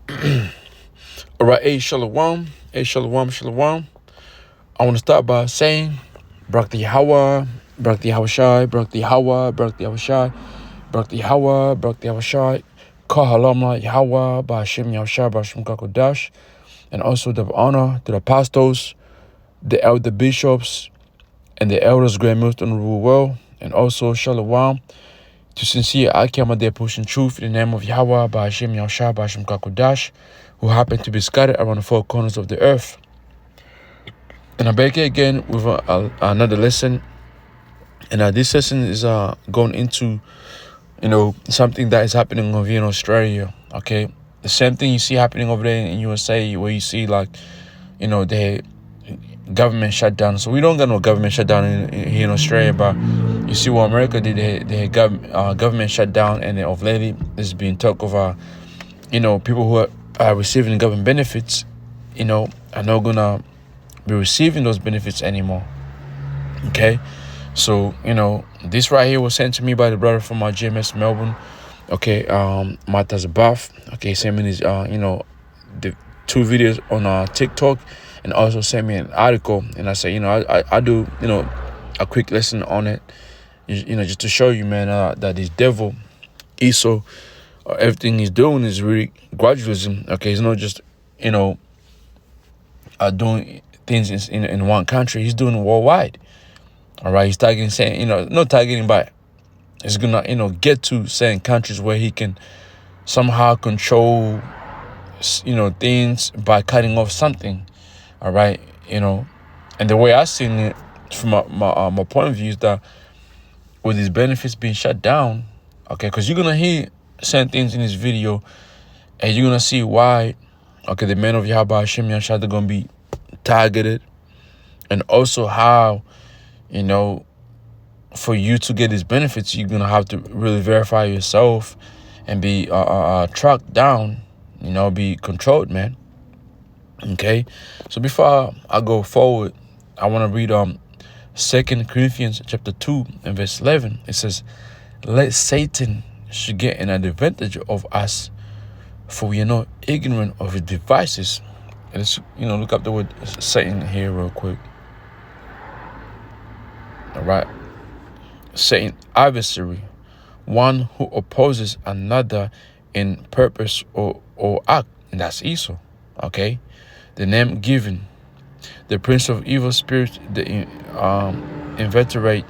All right, shalom. I want to start by saying, Barak the Yahweh, Barak the Yahushai, Barak the Yahweh, Barak the Yahushai, Barak the Yahweh, Barak the Yahushai, Kah Halamla Yahweh, Ba'Hashem Yahushai, Ba'Hashem Kakodash, and also the honor to the pastors, the elder bishops, and the elders, grand ministers in the rule well, and also shalom to sincere Akiyama pushing truth in the name of Yahweh, Ba'Hashem Yahushai, Ba'Hashem Kakodash, who happen to be scattered around the four corners of the earth. And I'm back here again with another lesson. And this lesson is going into, something that is happening over here in Australia. Okay, the same thing you see happening over there in USA, where you see the government shutdown. So we don't got no government shutdown here in Australia, but you see what America did. They government shutdown, and then of lately there's been talk of people who are receiving government benefits, are not gonna be receiving those benefits anymore. Okay, so this right here was sent to me by the brother from my GMS Melbourne. Okay, Matas Buff. Okay, sent me this the 2 videos on TikTok, and also sent me an article. And I say I do a quick lesson on it, just to show you, man, that this devil Esau, everything he's doing is really gradualism. Okay, he's not just doing things in one country. He's doing it worldwide. All right, he's saying, not targeting, but he's gonna, get to certain countries where he can somehow control, things by cutting off something. All right, and the way I seen it from my point of view is that with these benefits being shut down, okay, because you're gonna hear certain things in this video, and you're gonna see why, okay, the men of Yahweh Hashem Yahshua are gonna be targeted, and also how, for you to get these benefits, you're gonna have to really verify yourself and be tracked down, be controlled, man. Okay, so before I go forward, I want to read 2 Corinthians chapter 2 and verse 11. It says, "Let Satan should get an advantage of us, for we are not ignorant of his devices." And it's, look up the word Satan here real quick. All right. Satan, adversary, one who opposes another in purpose or act. And that's Esau. Okay. The name given, the prince of evil spirits, the inveterate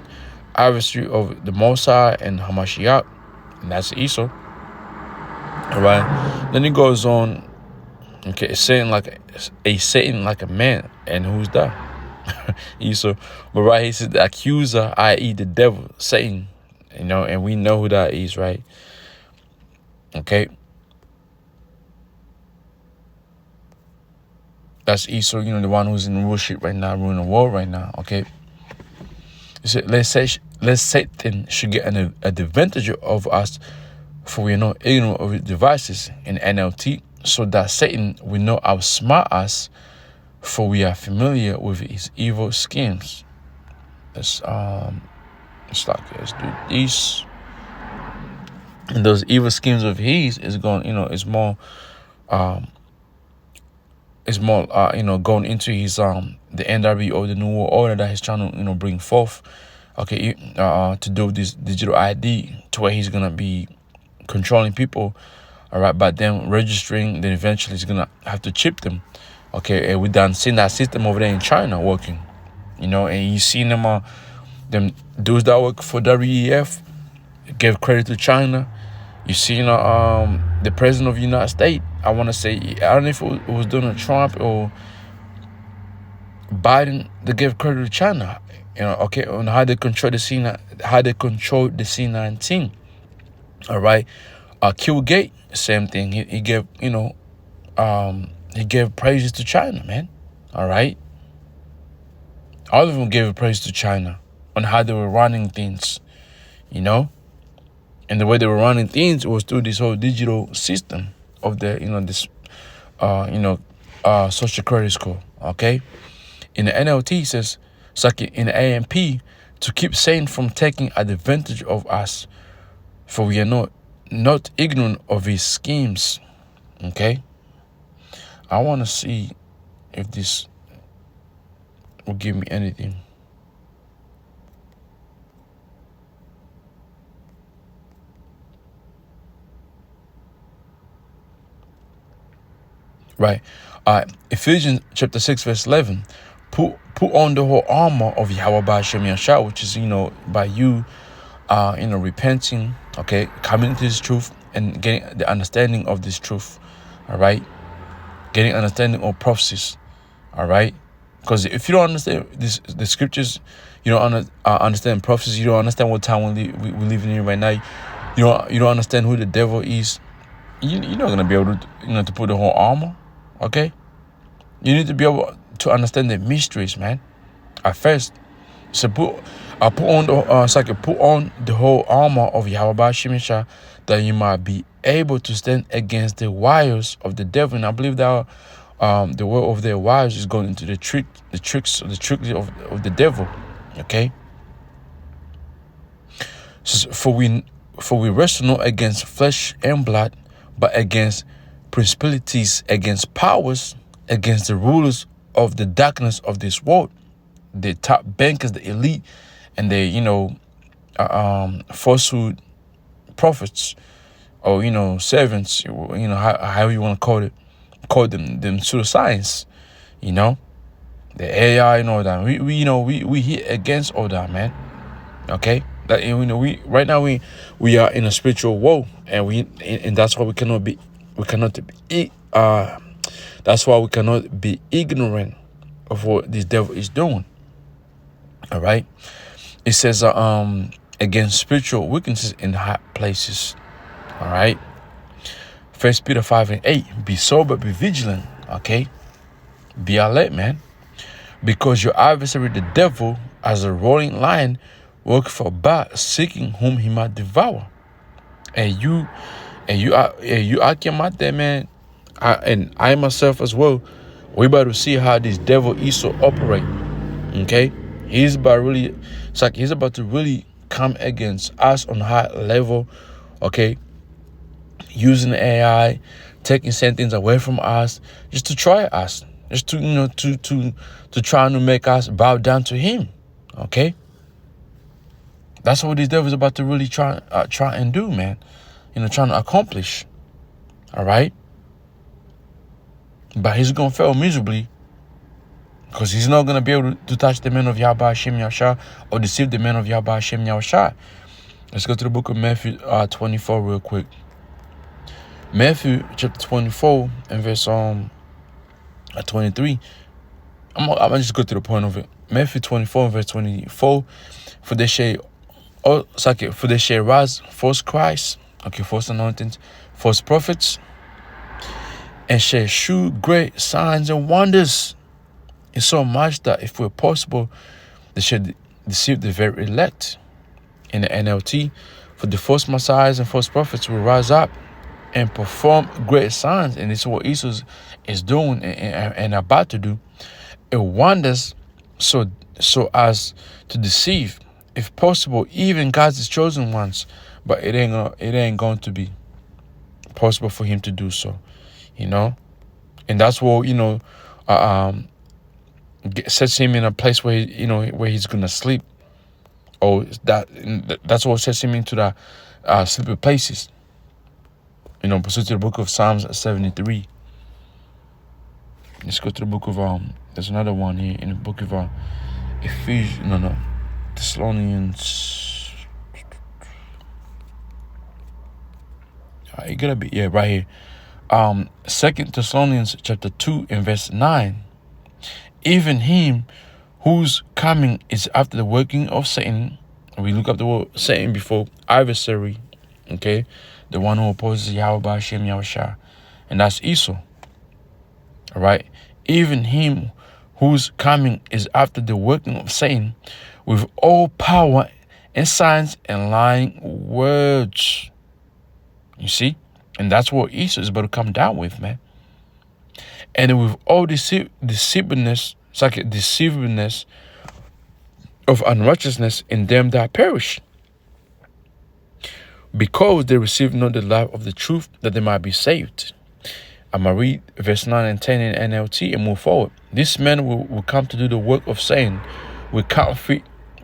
adversary of the Mosai and Hamashiach. And that's Esau. All right. Then he goes on. Okay, Satan like a man, and who's that? Esau. But right, he said the accuser, i.e. the devil, Satan. And we know who that is, right? Okay. That's Esau, the one who's in worship right now, ruling the world right now. Okay. He said, let Satan should get an advantage of us, for we are not ignorant of his devices in NLT. So that Satan will not outsmart us, for we are familiar with his evil schemes. Let's do this. And those evil schemes of his is going, is more going into his the NWO, or the New World Order that he's trying to bring forth. Okay, to do this digital ID, to where he's gonna be controlling people. All right, but then registering, then eventually he's gonna have to chip them. Okay, and we done seen that system over there in China working, and you seen them dudes that work for WEF give credit to China. You see, the president of the United States, I want to say, I don't know if it was Donald Trump or Biden, to give credit to China, okay, on how they control the C-19. All right, Q-Gate, same thing. He gave, he gave praises to China, man. All right. All of them gave praise to China on how they were running things, and the way they were running things was through this whole digital system of the, social security score. Okay. In the NLT, it says, in the AMP, to keep Satan from taking advantage of us, for we are not ignorant of his schemes. Okay. I want to see if this will give me anything. Right. Ephesians chapter 6, verse 11. Put on the whole armor of Yahweh by Hashem Yashar, which is, by you, repenting, okay, coming to this truth and getting the understanding of this truth. All right. Getting understanding of prophecies. All right. Because if you don't understand the scriptures, you don't understand prophecies, you don't understand what time we're living in right now, you don't understand who the devil is, you're not going to be able to, to put the whole armor. Okay? You need to be able to understand the mysteries, man. At first. So put on the whole armor of Yahweh Shemeshah, that you might be able to stand against the wiles of the devil. And I believe that the word of their wiles is going into the tricks of the devil. Okay? So, for we wrestle not against flesh and blood, but against principalities, against powers, against the rulers of the darkness of this world, the top bankers, the elite, and the falsehood prophets, or servants, however you want to call them pseudoscience, the AI and all that. We hit against all that, man. Okay, that we right now we are in a spiritual war, and that's why we cannot be that's why we cannot be ignorant of what this devil is doing. All right, it says against spiritual weaknesses in high places. All right, 1 Peter 5:8. Be sober, be vigilant. Okay, be alert, man, because your adversary, the devil, as a roaring lion, worketh about, seeking whom he might devour. And you came out there, man. And I myself as well. We about to see how this devil Esau operate. Okay, he's about to really come against us on a high level. Okay, using AI, taking certain things away from us, just to try us, just to to try to make us bow down to him. Okay. That's what this devil is about to really try and do, man. Trying to accomplish. All right? But he's going to fail miserably, because he's not going to be able to touch the men of Yahweh Hashem Yahshua or deceive the men of Yahweh Hashem Yahshua. Let's go to the book of Matthew 24 real quick. Matthew chapter 24 and verse 23. I'm going to just go to the point of it. Matthew 24 and verse 24. For they shall rise false Christ, false anointings, false prophets, and shall shew great signs and wonders, in so much that, if it were possible, they shall deceive the very elect. In the NLT, for the false messiahs and false prophets will rise up and perform great signs, and this is what Esau is doing and about to do, and wonders, so as to deceive, if possible, even God's chosen ones. But it ain't going to be possible for him to do so, and that's what sets him in a place where where he's gonna sleep, or that's what sets him into the sleeping places. Pursuant to the book of Psalms 73. Let's go to the book of there's another one here in the book of Thessalonians. It gotta be right here. 2 Thessalonians chapter 2 and verse 9. Even him whose coming is after the working of Satan. We look up the word Satan before, adversary. Okay, the one who opposes Yahweh by Hashem Yahushua, and that's Esau. All right, even him whose coming is after the working of Satan, with all power and signs and lying words. You see? And that's what Esau is about to come down with, man. And with all deceivableness of unrighteousness in them that perish, because they receive not the life of the truth, that they might be saved. I'm going to read verse 9 and 10 in NLT and move forward. This man will come to do the work of saying with counterfeit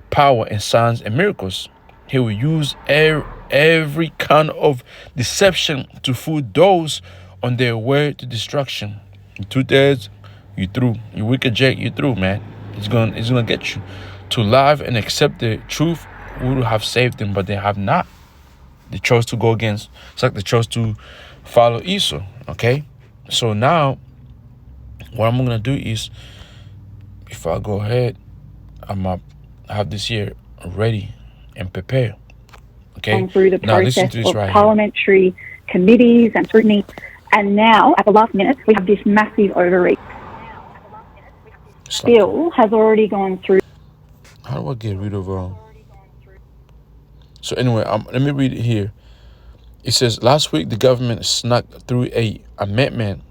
power and signs and miracles. He will use every kind of deception to fool those on their way to destruction. You two-thirds, you through. You wicked Jack, you through, man. It's gonna get you. To live and accept the truth would have saved them, but they have not. They chose to go against. It's like they chose to follow Esau. Okay, so now what I'm gonna do is, before I go ahead, I'm gonna have this here ready and prepare. Okay. Through the Now listen process to this of right parliamentary committees and scrutiny, and now at the last minute we have this massive overreach. Bill has already gone through. How do I get rid of So anyway, let me read it here. It says last week the government snuck through a amendment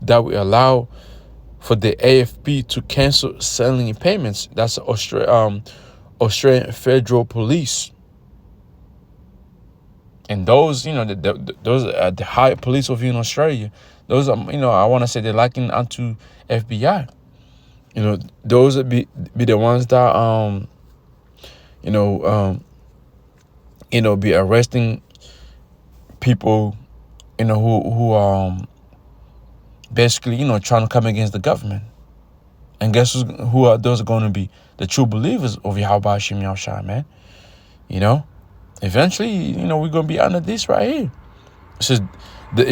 that will allow for the AFP to cancel selling payments. That's Australian Federal Police. And those, those are the high police over in Australia. Those are, I want to say they're likened unto FBI. Those would be the ones that, be arresting people, who basically, trying to come against the government. And guess who are those are going to be? The true believers of Yahweh Hashem Yahushua, man. Eventually, we're going to be under this right here. It says the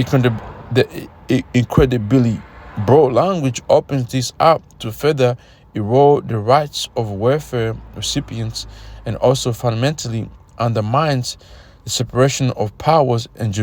incredibly broad language opens this up to further erode the rights of welfare recipients and also fundamentally undermines the separation of powers and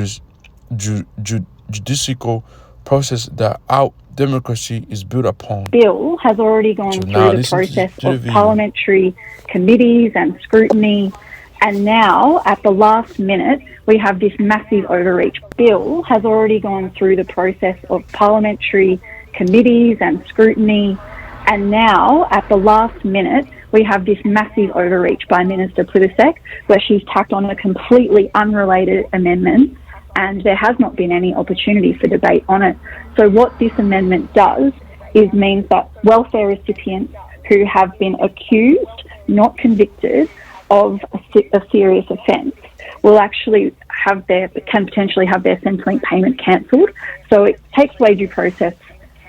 judicial process that our democracy is built upon. Bill has already gone through the process of parliamentary committees and scrutiny, and now at the last minute we have this massive overreach. Bill has already gone through the process of parliamentary committees and scrutiny, and now at the last minute we have this massive overreach by Minister Plibersek, where she's tacked on a completely unrelated amendment, and there has not been any opportunity for debate on it. So what this amendment does is means that welfare recipients who have been accused, not convicted, of a serious offence will actually can potentially have their Centrelink payment cancelled. So it takes away due process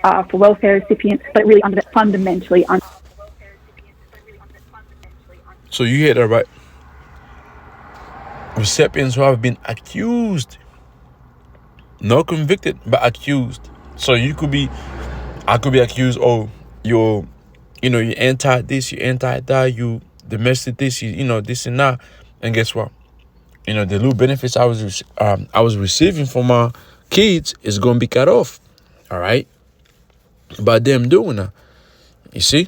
for welfare recipients, but really fundamentally. So you hear that right? Recipients who have been accused, not convicted, but accused. So I could be accused. Oh, you're anti this, you're anti that, you domestic this, this and that, and guess what? The little benefits I was receiving from my kids is gonna be cut off. All right, by them doing that, you see.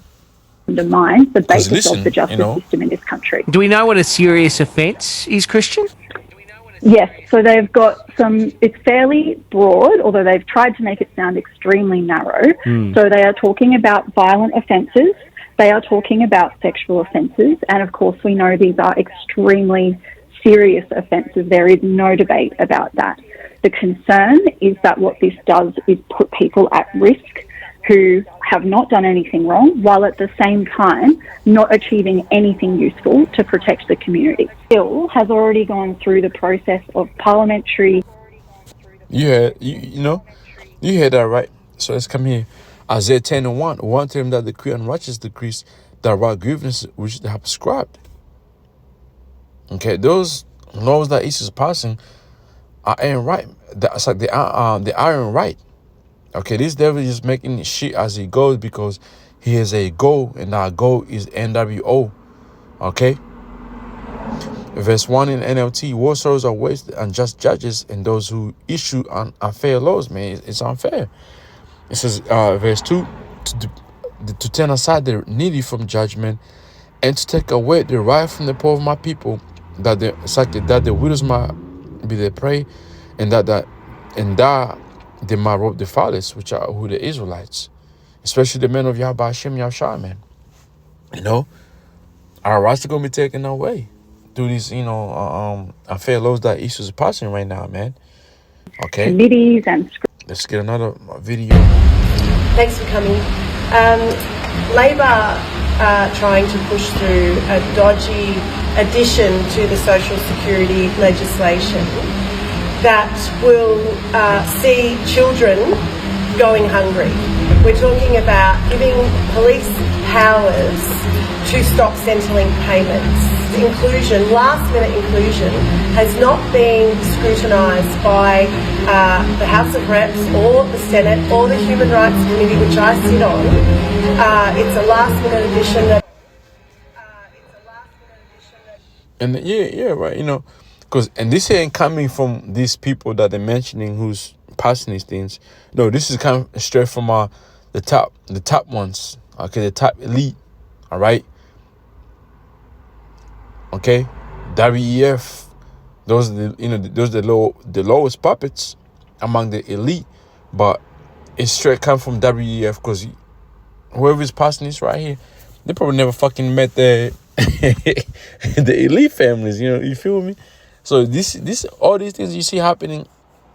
Undermines the basis of the justice system in this country. Do we know what a serious offence is, Christian? Yes, so they've got it's fairly broad, although they've tried to make it sound extremely narrow. So they are talking about violent offences, they are talking about sexual offences, and of course we know these are extremely serious offences. There is no debate about that. The concern is that what this does is put people at risk who have not done anything wrong, while at the same time not achieving anything useful to protect the community. Bill has already gone through the process of parliamentary. Yeah, you heard that right. So let's come here. Isaiah 10:1. One to him that decree unrighteous decrees that right grievances which they have prescribed. Okay, those laws that Esau is passing ain't right. That's like they aren't right. Okay, this devil is making shit as he goes because he has a goal, and our goal is NWO. Okay? Verse 1 in NLT, war sorrows are wasted on just judges and those who issue unfair laws, man. It's unfair. It says, verse 2, to turn aside the needy from judgment and to take away the right from the poor of my people, that the widows might be their prey, and that they might rob the fathers, which are who the Israelites, especially the men of Yahweh Hashem Yahushua, man. Our rights are gonna be taken away through these, unfair laws that Esau is passing right now, man. Okay. Committees and Let's get another video. Thanks for coming. Labor are trying to push through a dodgy addition to the social security legislation that will see children going hungry. We're talking about giving police powers to stop Centrelink payments. Inclusion, last-minute inclusion, has not been scrutinised by the House of Reps or the Senate or the Human Rights Committee, which I sit on. It's a last-minute addition. And yeah, right. You know, and this ain't coming from these people that they're mentioning who's passing these things. No, this is coming straight from the top ones. Okay, the top elite. All right. Okay, WEF. Those are the lowest puppets among the elite, but it's straight come from WEF because whoever's passing this right here, they probably never fucking met the the elite families. You know, you feel me? So this all these things you see happening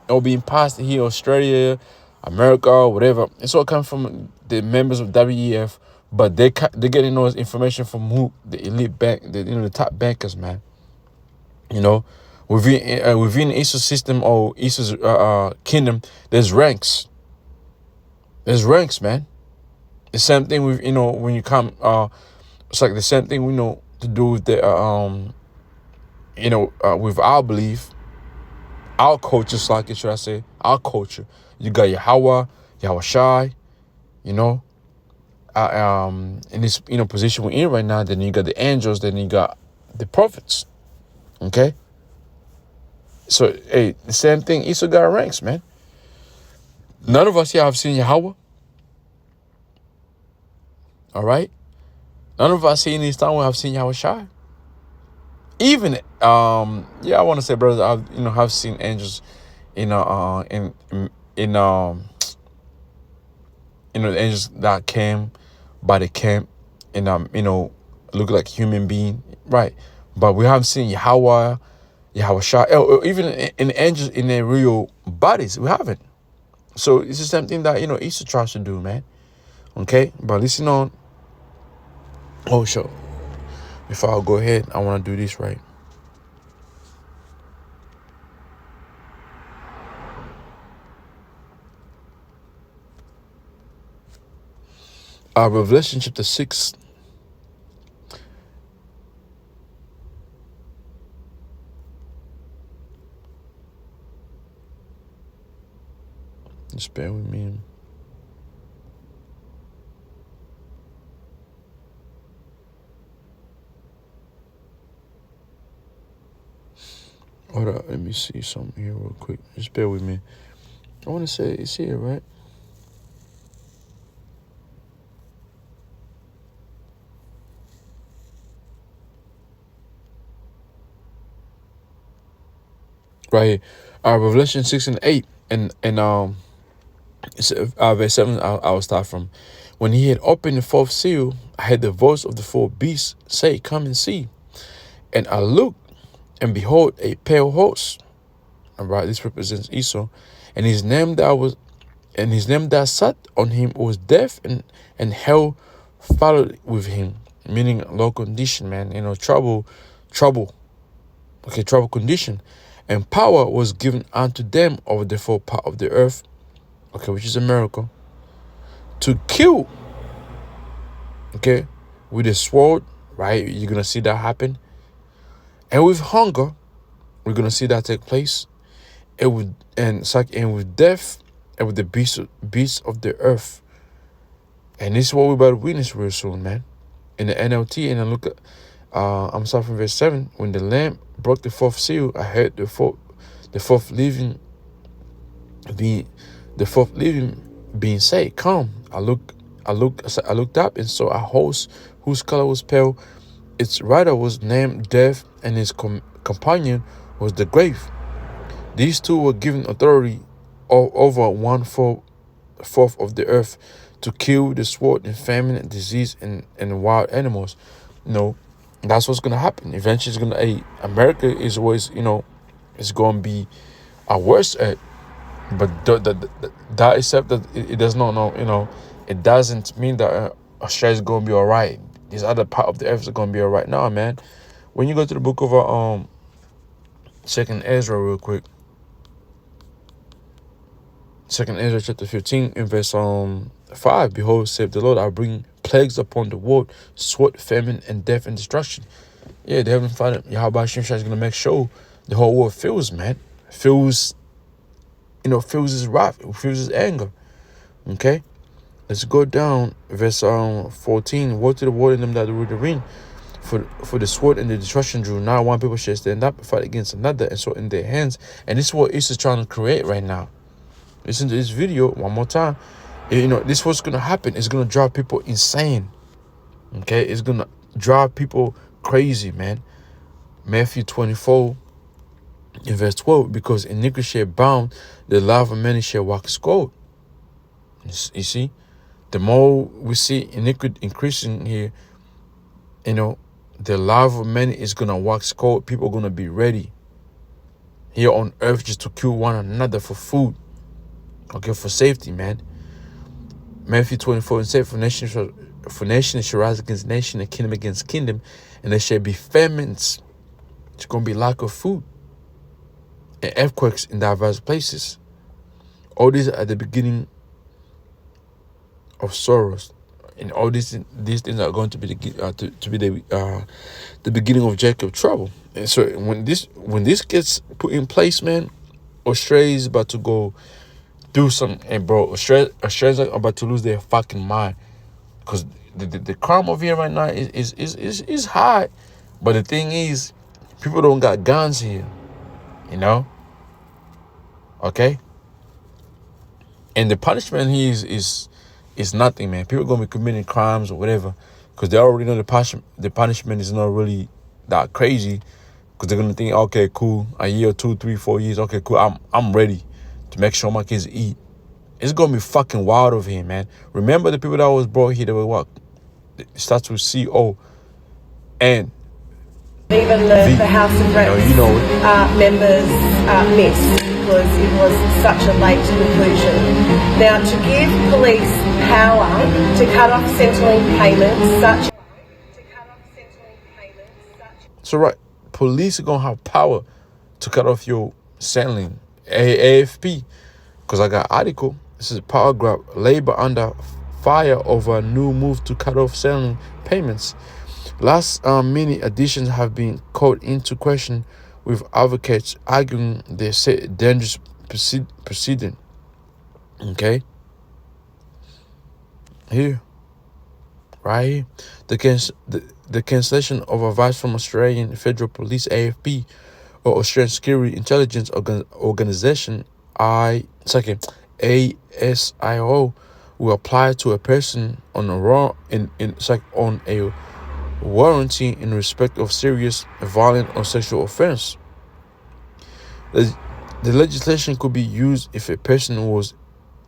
or being passed here, Australia, America, whatever, it's all come from the members of WEF, but they're getting those information from who? The elite bank, the top bankers, man. You know, within Esau's system or Esau's kingdom, there's ranks. There's ranks, man. The same thing with when you come. It's like the same thing to do with the with our belief, our culture, should I say, our culture. You got Yahweh Shai, in this position we're in right now. Then you got the angels. Then you got the prophets. Okay. So hey, the same thing. Esau got ranks, man. None of us here have seen Yahweh. All right. None of us here in this time have seen Yahweh Shai. Even I want to say, brothers, have seen angels, the angels that came by the camp and look like human being, right? But we haven't seen Yahweh Shai, or even in angels in their real bodies. We haven't. So it's the same thing that Esau tries to do, man. Okay, but listen on. Oh, sure. Before I go ahead, I want to do this right. Revelation chapter 6. Just bear with me. Hold up, let me see something here real quick. Just bear with me. I want to say it's here, right? Right here. Revelation 6 and 8. And it's, verse 7, I will start from. When he had opened the fourth seal, I heard the voice of the four beasts say, "Come and see." And I looked, and behold, a pale horse. All right, this represents Esau, and his name that sat on him was Death, and hell followed with him, meaning low condition, man. Trouble. Okay, trouble condition, and power was given unto them over the four part of the earth. Okay, which is a miracle. To kill. Okay, with a sword, right? You're gonna see that happen. And with hunger, we're gonna see that take place. And with death, and with the beasts of the earth. And this is what we're about to witness real soon, man. In the NLT, and I look at, I'm starting from verse 7. When the Lamb broke the fourth seal, I heard the fourth living being say, "Come." I looked up and saw a horse whose color was pale. Its rider was named Death, and his companion was the grave. These two were given authority over 1/4 of the earth to kill the sword and famine and disease and wild animals. That's what's gonna happen. Eventually, America is always, it's gonna be our worst at But that except that it does not know, it doesn't mean that Australia is going to be all right. These other part of the earth is going to be all right. Now, man, when you go to the book of Second Ezra real quick, Second Ezra chapter 15 in verse 5, behold, saith the Lord, I bring plagues upon the world, sword, famine, and death and destruction. Yeah, the Heavenly Father, Yahweh Hashem is going to make sure the whole world feels, man. Feels his wrath, feels his anger. Okay? Let's go down, verse 14. Woe to the world and them that rule the reign. For the sword and the destruction drew. Now one people shall stand up and fight against another, and so in their hands. And this is what Israel is trying to create right now. Listen to this video one more time. This is what's going to happen. It's going to drive people insane. Okay? It's going to drive people crazy, man. Matthew 24 in verse 12. Because iniquity shall bound, the love of many shall wax cold. You see? The more we see iniquity increasing here, the love of many is going to wax cold. People are going to be ready here on earth just to kill one another for food. Okay, for safety, man. Matthew 24 and 7, for nation shall rise against nation and kingdom against kingdom, and there shall be famines. It's going to be lack of food and earthquakes in diverse places. All these are the beginning of sorrows, and all these things are going to be the beginning of Jacob's trouble. And so when this gets put in place, man, Australia is about to go do something. And bro, Australians are about to lose their fucking mind, because the crime over here right now is high. But the thing is, people don't got guns here, okay? And the punishment here is nothing, man. People are gonna be committing crimes or whatever, because they already know the punishment is not really that crazy, because they're gonna think, okay, cool, a year, 2, 3, 4 years, okay, cool, I'm ready to make sure my kids eat. It's gonna be fucking wild over here, man. Remember the people that was brought here, they were what? It starts with CO and even the House of Reps members missed, because it was such a late conclusion. Now, to give police power to cut off Centrelink payments, so right, police are gonna have power to cut off your Centrelink, AFP, because I got an article. This is a power grab. Labor under fire over a new move to cut off Centrelink payments. Last minute additions have been called into question, with advocates arguing they say dangerous precedent. Okay, here, right here, the cancellation of advice from Australian Federal Police (AFP) or Australian Security Intelligence Organization ASIO will apply to a person on a warranty in respect of serious, violent, or sexual offense. The legislation could be used if a person was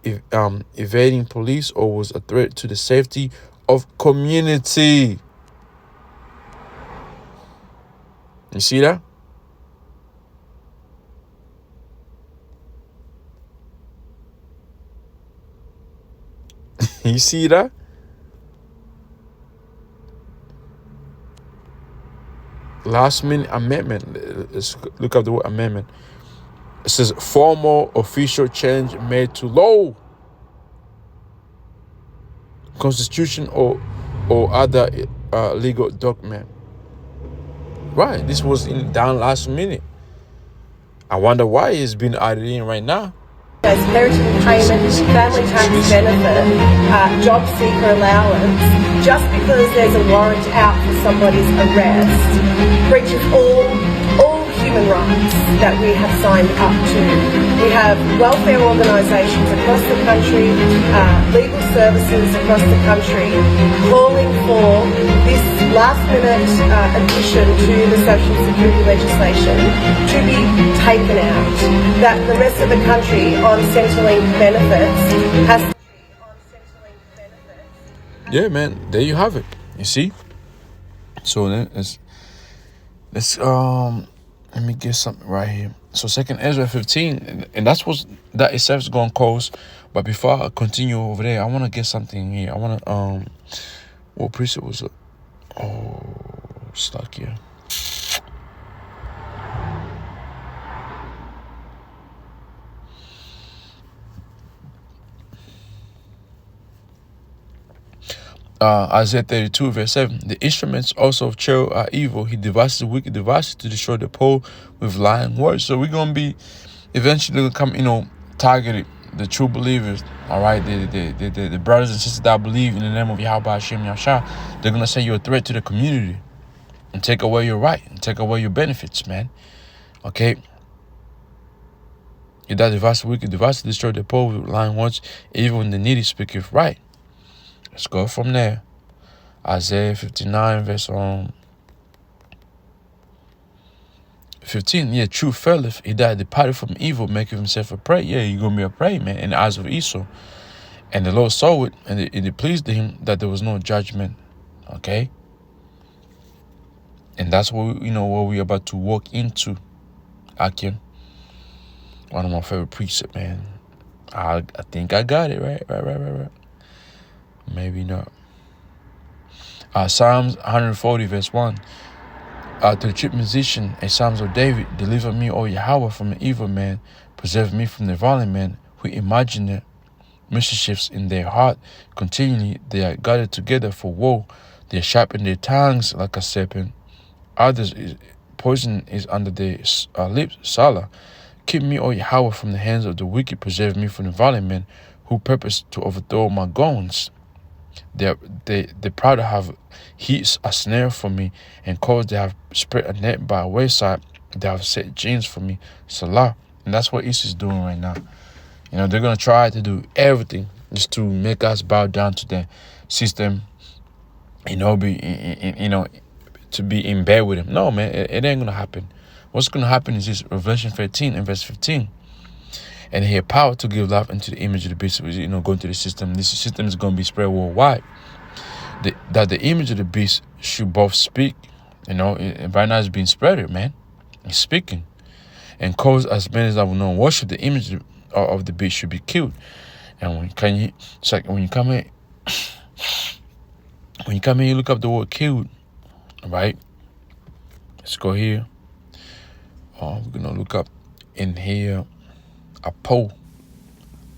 evading police or was a threat to the safety of community. You see that? You see that? Last minute amendment. Let's look up the word amendment. It says formal official change made to law, constitution, or other legal document. Right. This was done last minute. I wonder why it's been added in right now. There's parenting payment, family tax benefit, job seeker allowance, just because there's a warrant out for somebody's arrest, breaches all human rights that we have signed up to. We have welfare organisations across the country, legal services across the country, calling for this last-minute addition to the social security legislation to be taken out. That the rest of the country on Centrelink benefits has. Yeah, man. There you have it. You see. So then let's let me get something right here. So 2nd Ezra 15, and that's what that itself is going to cause. But before I continue over there, I want to get something here. I want to what precept was it? Oh, stuck here. Isaiah 32 verse 7. The instruments also of Cherub are evil. He devises wicked devices to destroy the poor with lying words. So we're gonna be eventually gonna come, targeted the true believers. All right, the brothers and sisters that believe in the name of Yahweh Hashem Yahshua. They're gonna say you're a threat to the community and take away your right and take away your benefits, man. Okay. He that devises wicked devices to destroy the poor with lying words, even when the needy speaketh right. Let's go from there. Isaiah 59 verse 15. Yeah, true faileth. He that departed from evil maketh himself a prey. Yeah, you're going to be a prey, man, in the eyes of Esau. And the Lord saw it, and it pleased him that there was no judgment. Okay? And that's what what we're about to walk into. Akim. One of my favorite precepts, man. I think I got it, right. Maybe not. Psalms 140 verse 1. To the chief musician, a Psalms of David, deliver me, O Yahweh, from the evil man, preserve me from the violent man, who imagine mischiefs in their heart. Continually they are gathered together for woe. They sharpen their tongues like a serpent. Others poison is under their lips. Salah. Keep me, O Yahweh, from the hands of the wicked. Preserve me from the violent men, who purpose to overthrow my goings. They proud to have heats a snare for me, and cause they have spread a net by a wayside. They have set gins for me. Salah. And that's what Esau is doing right now. They're going to try to do everything just to make us bow down to the system, to be in bed with him. No, man, it ain't going to happen. What's going to happen is this: Revelation 13 and verse 15. And he had power to give life into the image of the beast, going to the system. This system is going to be spread worldwide. That the image of the beast should both speak, right now it's being spread, man. It's speaking. And cause as many as I will not worship the image of the beast should be killed. And when you come in, you look up the word killed, right? Let's go here. We're gonna look up in here apo.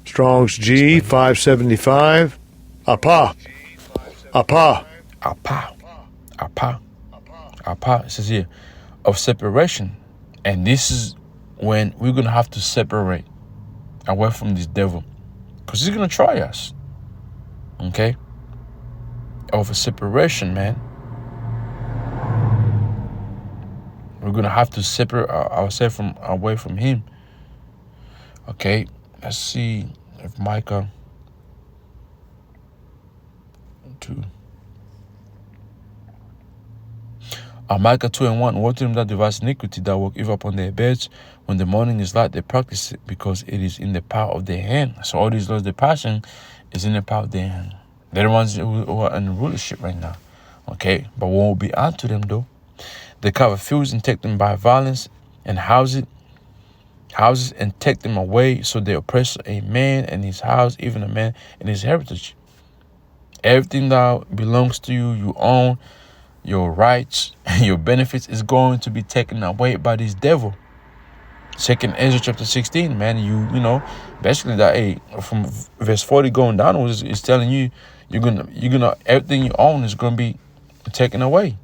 Strong's G 575. Apa. It says here of separation, and this is when we're gonna have to separate away from this devil, because he's gonna try us. Okay, of a separation, man. We're gonna have to separate ourselves away from him. Okay, let's see if Micah 2. Micah 2:1. Woe to them that devise iniquity, that work evil upon their beds. When the morning is light, they practice it, because it is in the power of their hand. So all these laws, the passion is in the power of their hand. They're the ones who are in rulership right now. Okay, but what will be unto them though? They cover fields and take them by violence, and houses and take them away. So they oppress a man and his house, even a man and his heritage. Everything that belongs to you, you own, your rights, your benefits is going to be taken away by this devil. 2nd Ezra chapter 16, man, basically that from verse 40 going downwards is telling you you're gonna everything you own is gonna be taken away.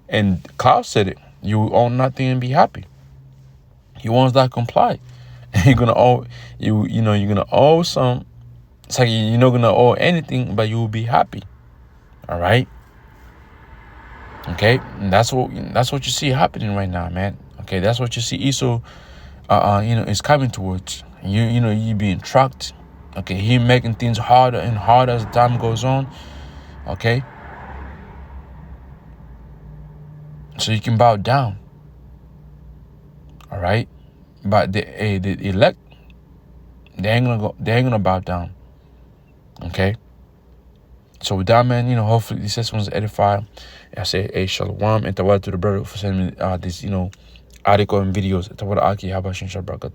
And Cloud said it. You own nothing and be happy. He wants that comply. You're gonna owe you're gonna owe some. It's like you're not gonna owe anything, but you will be happy. All right. Okay, and that's what you see happening right now, man. Okay, that's what you see Esau, is coming towards. You being tracked. Okay, he making things harder and harder as time goes on. Okay, so you can bow down. All right, but the elect, they ain't gonna bow down. Okay. So with that, man, hopefully this session was edified. I say, hey, shalom, and tawad to the brother for sending me this, article and videos. Tawara aki haba shinsha braka.